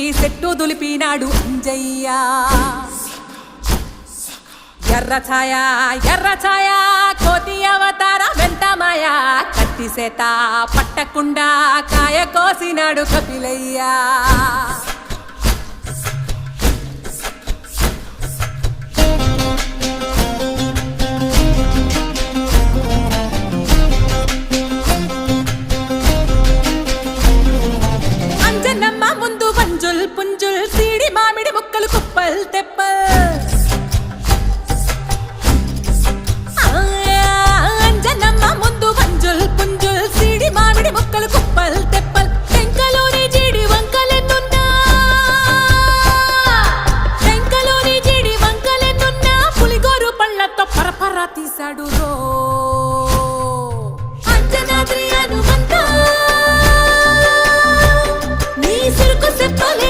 set దులిపినాడు Anjaiah ఎర్ర ఛాయ కోతి అవతార వెంటమాయ కత్తి సేత పట్టకుండా కాయ కోసినాడు కపిలయ్య అంజనమ్మ ముందు వంజుల్ పుంజుల్ సీడి మామిడి ముక్కలు కుప్పల్ తెప్పల్ అంజనమ్మ ముందు వంజుల్ పుంజుల్ సీడి మామిడి ముక్కలు కుప్పల్ తెప్పల్